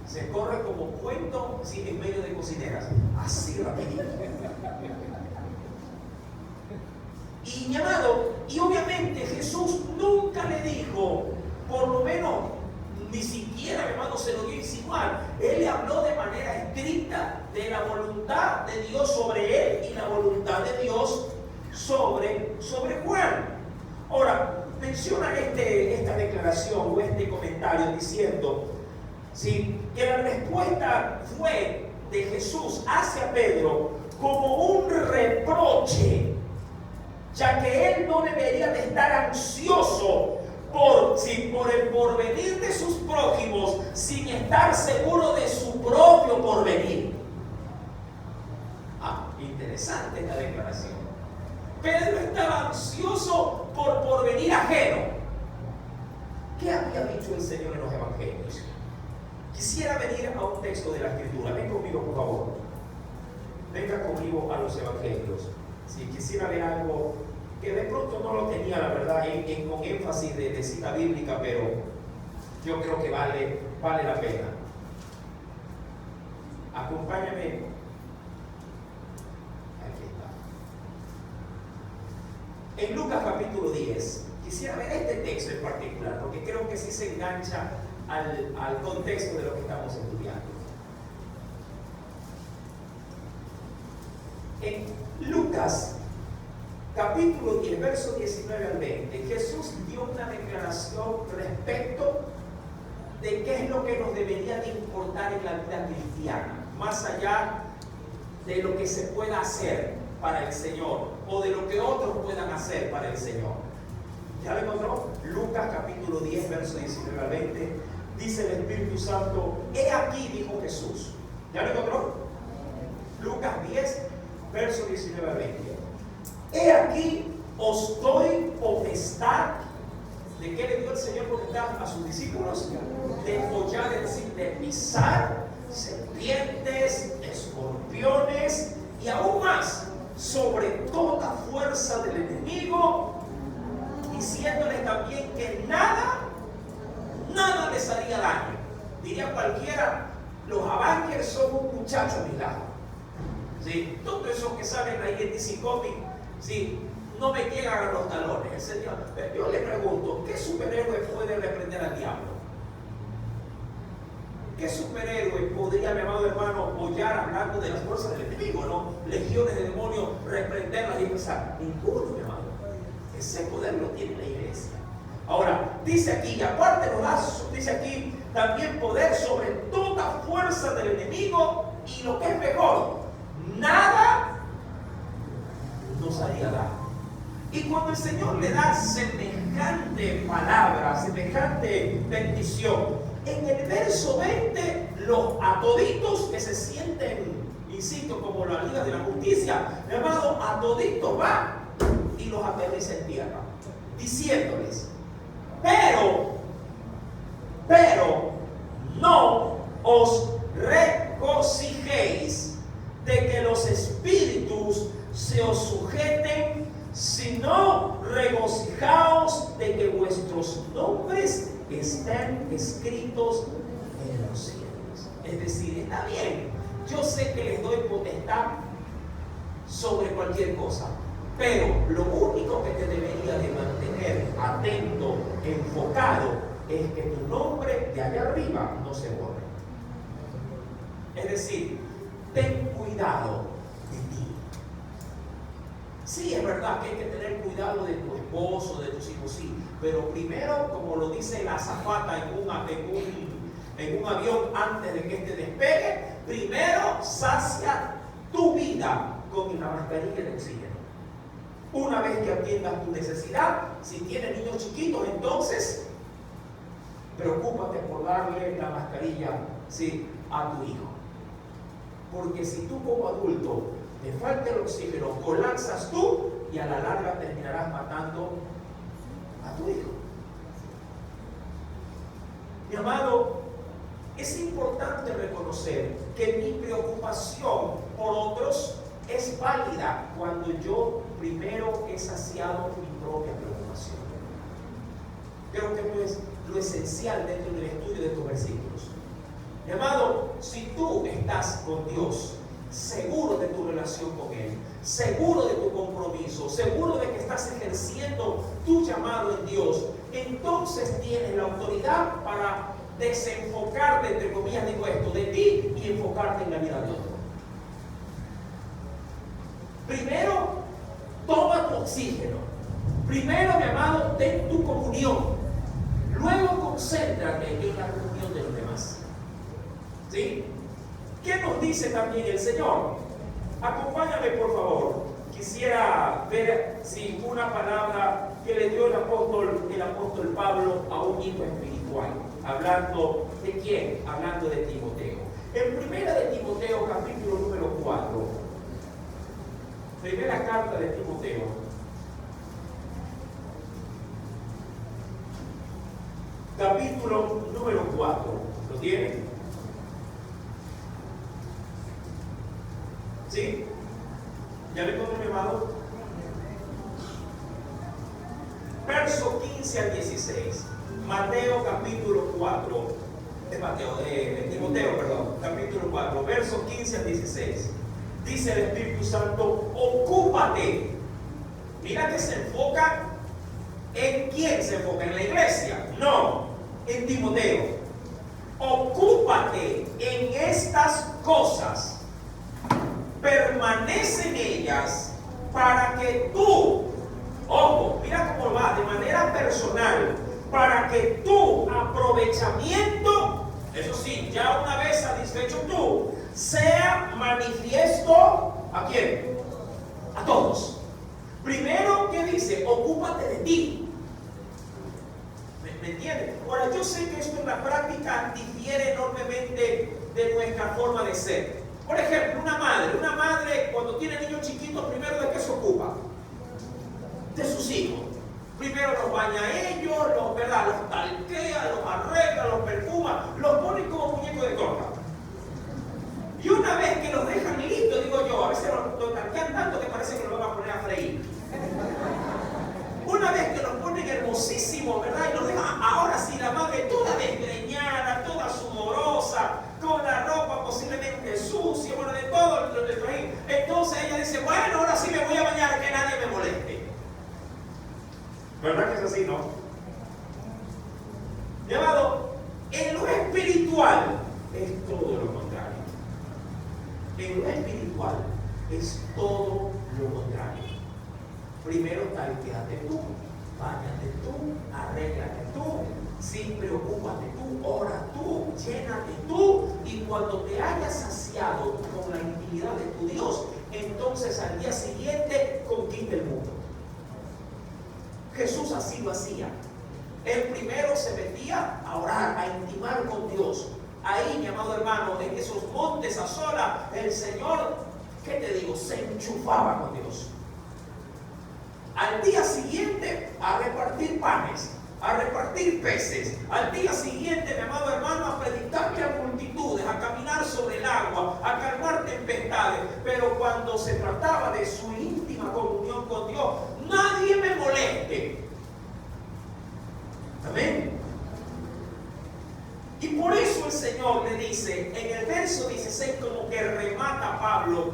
Se corre como cuento en medio de cocineras. Así rapidito. Y mi amado, y obviamente Jesús nunca le dijo, por lo menos, ni siquiera, mi hermano, se lo dio a insinuar. Él le habló de manera estricta de la voluntad de Dios sobre él y la voluntad de Dios sobre Juan. Ahora, menciona esta declaración o este comentario diciendo que la respuesta fue de Jesús hacia Pedro como un reproche, ya que él no debería de estar ansioso por el porvenir de sus prójimos sin estar seguro de su propio porvenir. Interesante esta declaración. Pedro estaba ansioso por porvenir ajeno. ¿Qué había dicho el Señor en los evangelios? Quisiera venir a un texto de la Escritura. Ven conmigo, por favor. Venga conmigo a los evangelios. Si quisiera ver algo que de pronto no lo tenía, la verdad, con énfasis de cita bíblica, pero yo creo que vale la pena. Acompáñame. Aquí está. En Lucas capítulo 10, quisiera ver este texto en particular, porque creo que sí se engancha al contexto de lo que estamos estudiando. En Lucas capítulo 10, verso 19 al 20, Jesús dio una declaración respecto de qué es lo que nos debería de importar en la vida cristiana, más allá de lo que se pueda hacer para el Señor o de lo que otros puedan hacer para el Señor. ¿Ya lo encontró? Lucas capítulo 10, verso 19 al 20, dice el Espíritu Santo, he aquí, dijo Jesús. ¿Ya lo encontró? Lucas 10, verso 19 al 20. He aquí, os doy potestad. ¿De qué le dio el Señor potestad a sus discípulos? De hollar, es decir, de pisar serpientes, escorpiones y aún más, sobre toda fuerza del enemigo, diciéndoles también que nada les haría daño. Diría cualquiera, los Avengers son un muchacho a mi lado. ¿sí? Todo eso que salen ahí en DC Comics, ¿sí? No me llegan a los talones. El Señor, yo le pregunto, ¿qué superhéroe puede reprender al diablo? ¿Qué superhéroe podría, mi amado hermano, apoyar hablando de las fuerzas del enemigo, ¿no? Legiones de demonios, reprenderlas y empezar? Ninguno, mi amado. Ese poder lo tiene la iglesia. Ahora, dice aquí, y aparte nos da, dice aquí, también poder sobre toda fuerza del enemigo, y lo que es mejor, nada nos haría daño. Y cuando el Señor le da semejante palabra, semejante bendición, en el verso 20, los atoditos que se sienten, insisto, como la Liga de la Justicia, mi amado, atoditos va y los aterriza en tierra, diciéndoles, pero no os regocijéis de que los espíritus se os sujeten, sino regocijaos de que vuestros nombres están escritos en los cielos. Es decir, está bien, yo sé que les doy potestad sobre cualquier cosa, pero lo único que te debería de mantener atento, enfocado, es que tu nombre de allá arriba no se borre. Es decir, ten cuidado de ti. Sí, es verdad que hay que tener cuidado de tu esposo, de tus hijos, sí, pero primero, como lo dice la azafata en un avión antes de que este despegue, primero sacia tu vida con la mascarilla de oxígeno. Una vez que atiendas tu necesidad, si tienes niños chiquitos, entonces preocúpate por darle la mascarilla, ¿sí?, a tu hijo. Porque si tú como adulto te falta el oxígeno, colapsas tú y a la larga terminarás matando a tu hijo. Mi amado, es importante reconocer que mi preocupación por otros es válida cuando yo primero he saciado mi propia preocupación. Creo que esto es lo esencial dentro del estudio de estos versículos. Mi amado, si tú estás con Dios, seguro de tu relación con Él, seguro de tu compromiso, seguro de que estás ejerciendo tu llamado en Dios, entonces tienes la autoridad para desenfocarte, entre comillas digo esto, de ti y enfocarte en la vida de otro. Primero, toma tu oxígeno. Primero, mi amado, ten tu comunión. Luego, concéntrate en la comunión de los demás. ¿Sí? ¿Qué nos dice también el Señor? Acompáñame, por favor. Quisiera ver si una palabra que le dio el apóstol Pablo a un hijo espiritual. Hablando de quién? Hablando de Timoteo. En primera de Timoteo, capítulo número 4. Primera carta de Timoteo. Capítulo número 4. ¿Lo tienen? ¿Sí? ¿Ya le pongo mi amado? Verso 15 al 16. Mateo capítulo 4. De Timoteo, perdón. Capítulo 4. Verso 15 al 16. Dice el Espíritu Santo, ocúpate. Mira que se enfoca en quién se enfoca, en la iglesia. No, en Timoteo. Ocúpate en estas cosas. Permanece en ellas para que tú, ojo, mira cómo va, de manera personal, para que tu aprovechamiento, eso sí, ya una vez satisfecho tú, sea manifiesto ¿a quién? A todos. Primero, ¿qué dice? Ocúpate de ti. ¿Me entiendes? Ahora, yo sé que esto en la práctica difiere enormemente de nuestra forma de ser. Por ejemplo, una madre cuando tiene niños chiquitos, primero ¿de qué se ocupa? De sus hijos. Primero los baña a ellos, ¿verdad? Los talquea, los arregla, los perfuma, los pone como muñeco de torta. Y una vez que los dejan listos, digo yo, a veces los talquean tanto que parece que los van a poner a freír. Una vez que los ponen hermosísimos, ¿verdad? Y los dejan, ahora sí, la madre toda desgreñada, toda sudorosa, con la ropa posiblemente sucia, bueno, de todo lo que traen. espiritual es todo lo contrario. En lo espiritual es todo lo contrario. Primero talquéate tú, báñate tú, arréglate tú, sí, preocúpate tú, ora tú, llénate tú, y cuando te hayas saciado con la intimidad de tu Dios, entonces al día siguiente conquista el mundo. Jesús así lo hacía. Él primero se metía a orar, a intimar con Dios. Ahí, mi amado hermano, en esos montes a solas, el Señor, ¿qué te digo?, se enchufaba con Dios. Al día siguiente, a repartir panes, a repartir peces. Al día siguiente, mi amado hermano, a predicarle a multitudes, a caminar sobre el agua, a calmar tempestades. Pero cuando se trataba de su íntima comunión con Dios, nadie me moleste. Amén. Y por eso el Señor le dice, en el verso 16, como que remata a Pablo,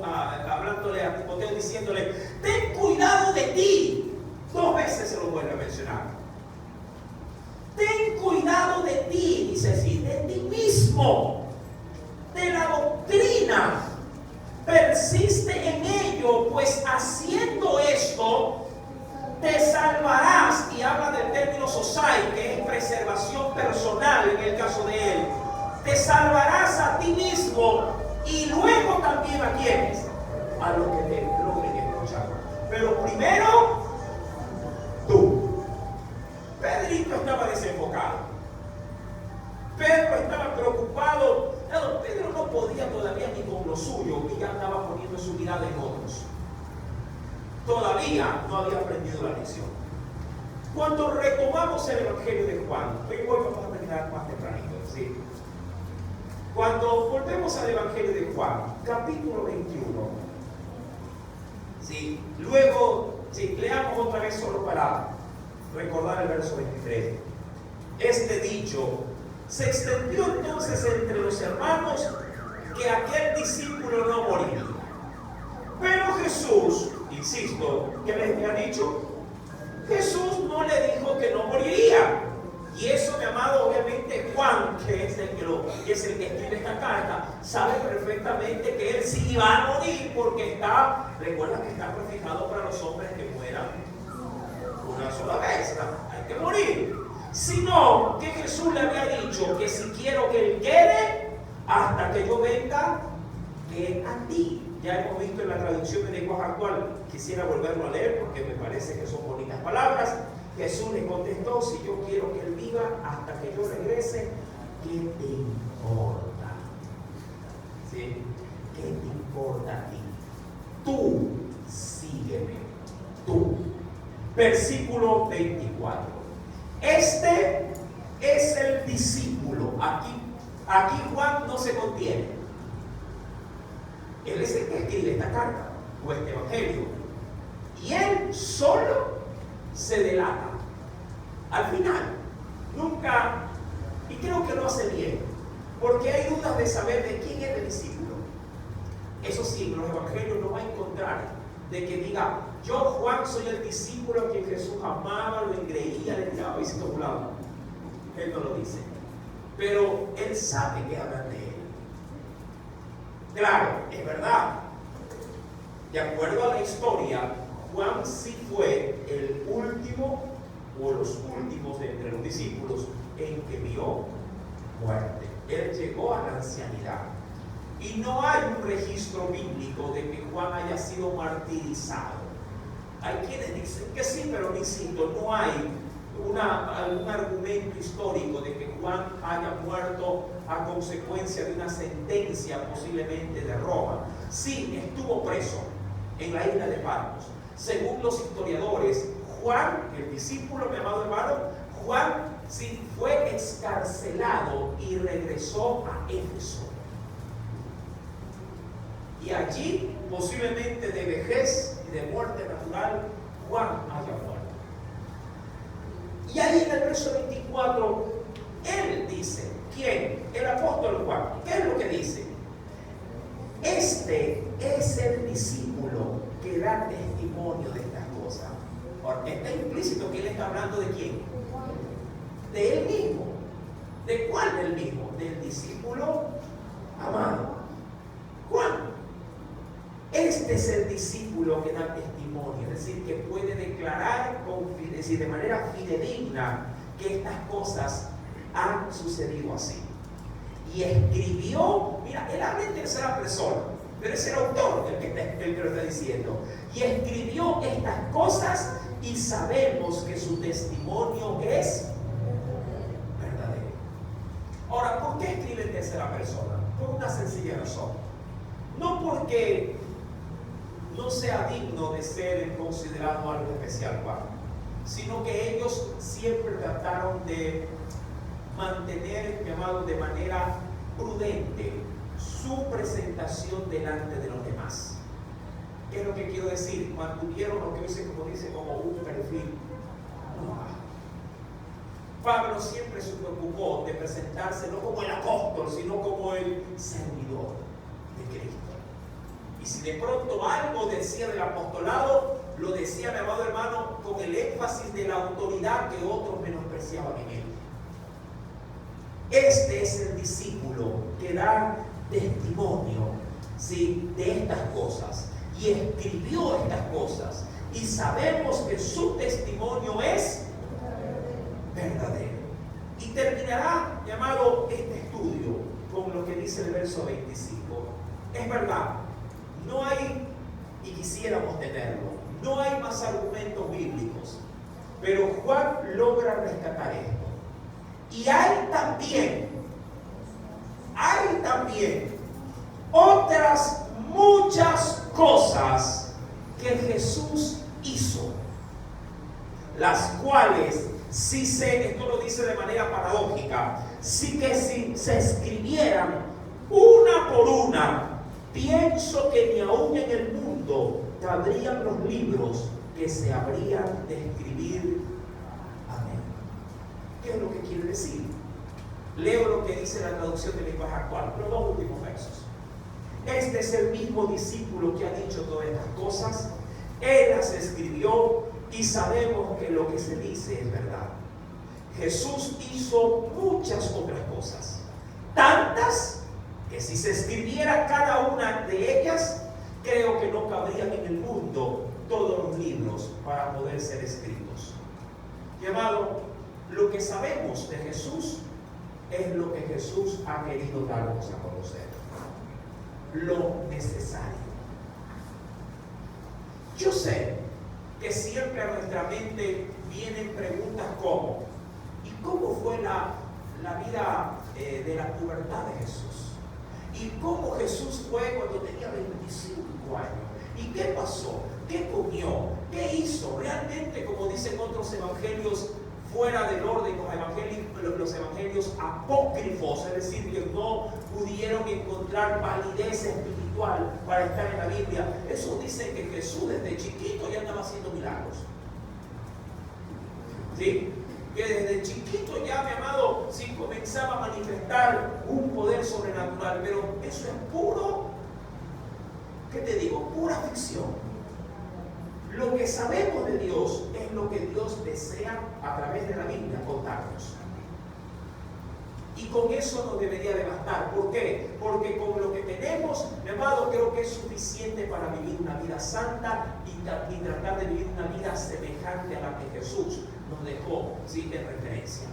hablándole a Timoteo, diciéndole, ten cuidado de ti. 2 veces se lo vuelve a mencionar. Ten cuidado de ti, dice así, de ti mismo, de la doctrina. Persiste en ello, pues haciendo esto, te salvarás. Y habla del término sosai, que es preservación personal en el caso de él. Te salvarás a ti mismo y luego también a quienes, a los que te logren escuchar. Pero primero, tú. Pedrito estaba desenfocado. Pedro estaba preocupado. Pedro no podía todavía ni con lo suyo y ya andaba poniendo su mirada en otros. Todavía no había aprendido la lección. Cuando retomamos el Evangelio de Juan, hoy vamos a terminar más tempranito, ¿sí? Cuando volvemos al Evangelio de Juan, capítulo 21, ¿sí? Luego, ¿sí?, leamos otra vez solo para recordar el verso 23. Este dicho se extendió entonces entre los hermanos que aquel discípulo no moriría. Pero Jesús, insisto, ¿qué les había dicho? Jesús no le dijo que no moriría. Y eso, mi amado, obviamente Juan, que es el que escribe esta carta, sabe perfectamente que él sí iba a morir, porque recuerda que está profetizado para los hombres que mueran una sola vez, ¿no? Hay que morir. Sino que Jesús le había dicho que si quiero que él quede hasta que yo venga, que a ti. Ya hemos visto en la traducción de lenguaje actual, quisiera volverlo a leer porque me parece que son bonitas palabras. Jesús le contestó, si yo quiero que él viva hasta que yo regrese, ¿qué te importa? ¿Sí? ¿Qué te importa a ti? Tú sígueme, tú. Versículo 24. Este es el discípulo. Aquí Juan no se contiene. Él es el que escribe esta carta o este evangelio. Y él solo se delata. Al final, nunca, y creo que lo hace bien, porque hay dudas de saber de quién es el discípulo. Eso sí, en los evangelios no va a encontrar de que diga, yo Juan soy el discípulo a quien Jesús amaba, lo engreía, le tiraba visita a un lado. Él no lo dice. Pero él sabe que hablan de él. Claro, es verdad. De acuerdo a la historia, Juan sí fue el último o los últimos de entre los discípulos en que vio muerte. Él llegó a la ancianidad. Y no hay un registro bíblico de que Juan haya sido martirizado. Hay quienes dicen que sí, pero insisto, no hay algún argumento histórico de que Juan haya muerto a consecuencia de una sentencia posiblemente de Roma. Sí, estuvo preso en la isla de Patmos. Según los historiadores, Juan, el discípulo, mi amado hermano, Juan sí fue excarcelado y regresó a Éfeso. Y allí, posiblemente de vejez y de muerte natural, Juan haya muerto. Y ahí en el verso 24, él dice, ¿quién? El apóstol Juan. ¿Qué es lo que dice? Este es el discípulo que da testimonio de estas cosas. Porque está implícito que él está hablando de quién. De él mismo. ¿De cuál del mismo? Del discípulo amado. Juan. Este es el discípulo que da testimonio, es decir, que puede declarar de manera fidedigna que estas cosas han sucedido así. Y escribió, mira, él habla en tercera persona, pero es el autor el que lo está diciendo. Y escribió estas cosas y sabemos que su testimonio es verdadero. Ahora, ¿por qué escribe en tercera persona? Por una sencilla razón. No porque no sea digno de ser considerado algo especial, Juan, sino que ellos siempre trataron de mantener, llamado de manera prudente, su presentación delante de los demás. ¿Qué es lo que quiero decir? Mantuvieron lo que hoy se dice como un perfil muy bajo. Pablo siempre se preocupó de presentarse no como el apóstol, sino como el servidor de Cristo. Y si de pronto algo decía del apostolado, lo decía, mi amado hermano, con el énfasis de la autoridad que otros menospreciaban en él. Este es el discípulo que da testimonio, ¿sí?, de estas cosas, y escribió estas cosas, y sabemos que su testimonio es verdadero. Y terminará, llamado, este estudio con lo que dice el verso 25. Es verdad, no hay, y quisiéramos tenerlo, no hay más argumentos bíblicos, pero Juan logra rescatar esto. Y hay también otras muchas cosas que Jesús hizo, las cuales, esto lo dice de manera paradójica, si se escribieran una por una, pienso que ni aún en el mundo cabrían los libros que se habrían de escribir. Amén. ¿Qué es lo que quiere decir? Leo lo que dice la traducción del lenguaje actual, los dos últimos versos. Este es el mismo discípulo que ha dicho todas estas cosas. Él las escribió y sabemos que lo que se dice es verdad. Jesús hizo muchas otras cosas, tantas que si se escribiera cada una de ellas, creo que no cabrían en el mundo todos los libros para poder ser escritos. Llamado, lo que sabemos de Jesús es lo que Jesús ha querido darnos a conocer, lo necesario. Yo sé que siempre a nuestra mente vienen preguntas como: ¿y cómo fue la vida de la pubertad de Jesús? ¿Y cómo Jesús fue cuando tenía 25 años? ¿Y qué pasó? ¿Qué comió? ¿Qué hizo? Realmente, como dicen otros evangelios fuera del orden, los evangelios apócrifos, es decir, que no pudieron encontrar validez espiritual para estar en la Biblia, eso dice que Jesús desde chiquito ya andaba haciendo milagros. ¿Sí? Que desde chiquito ya, mi amado, sí comenzaba a manifestar un poder sobrenatural, pero eso es puro, ¿qué te digo? Pura ficción. Lo que sabemos de Dios es lo que Dios desea a través de la Biblia contarnos. Y con eso nos debería de bastar. ¿Por qué? Porque con lo que tenemos, mi amado, creo que es suficiente para vivir una vida santa y tratar de vivir una vida semejante a la que Jesús nos dejó, ¿sí?, en referencia.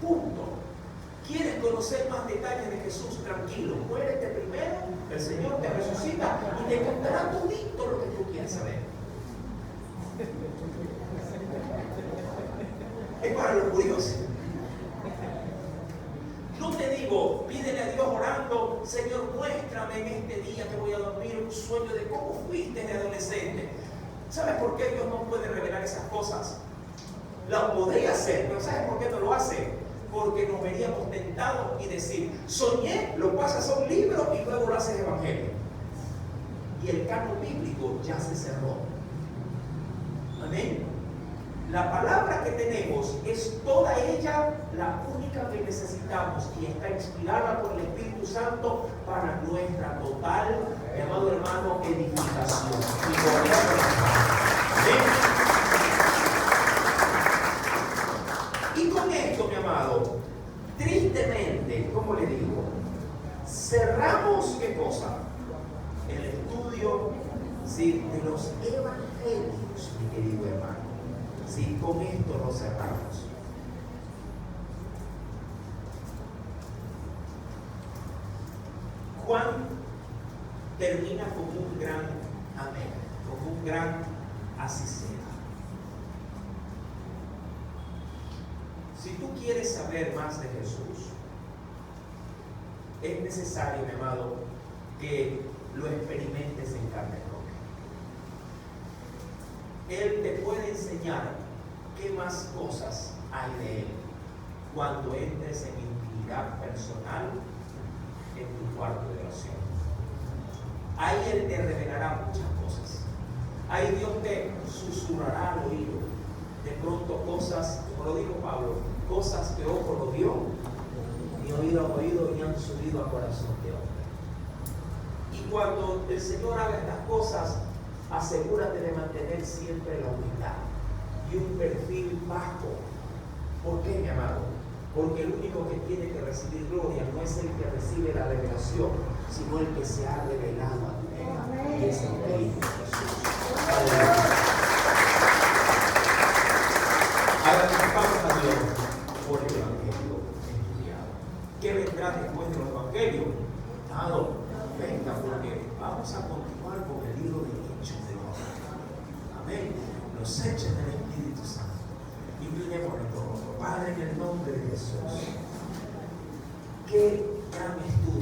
Punto. ¿Quieres conocer más detalles de Jesús? Tranquilo, muérete primero, el Señor te resucita y te contará todito lo que tú quieres saber. Es para los curiosos. No te digo, pídele a Dios orando: Señor, muéstrame en este día que voy a dormir un sueño de cómo fuiste de adolescente. ¿Sabes por qué Dios no puede revelar esas cosas? Lo podría hacer, pero ¿sabes por qué no lo hace? Porque nos veríamos tentados y decir: soñé, lo pasas a un libro y luego lo haces evangelio. Y el canon bíblico ya se cerró. Amén. La palabra que tenemos es toda ella la única que necesitamos y está inspirada por el Espíritu Santo para nuestra total, mi amado hermano, edificación. Y con esto, mi amado, Tristemente, como le digo, cerramos ¿qué cosa? El estudio, ¿sí?, de los evangelios, mi querido hermano. Sí, con esto lo cerramos. Juan termina con un gran amén, con un gran así sea. Si tú quieres saber más de Jesús, es necesario, mi amado, que lo experimentes en carne propia. Él te puede enseñar qué más cosas hay de Él cuando entres en intimidad personal en tu cuarto de oración. Ahí Él te revelará muchas cosas. Ahí Dios te susurrará al oído, de pronto cosas, como lo dijo Pablo, cosas que ojo no vio, ni oído ha oído, ni han subido al corazón de hombre. Y cuando el Señor haga estas cosas, asegúrate de mantener siempre la humildad y un perfil bajo. ¿Por qué, mi amado? Porque el único que tiene que recibir gloria no es el que recibe la revelación, sino el que se ha revelado a tu vida, y es el Cristo Jesús. Agradezcamos a Dios por el Evangelio estudiado. ¿Qué vendrá después del Evangelio? Amado, venga, porque vamos a continuar con el libro de Hechos de los Apóstoles. Amén. Los hechos del Espíritu Santo. Inclinemos nuestro rostro. Padre, en el nombre de Jesús. Qué gran estudio.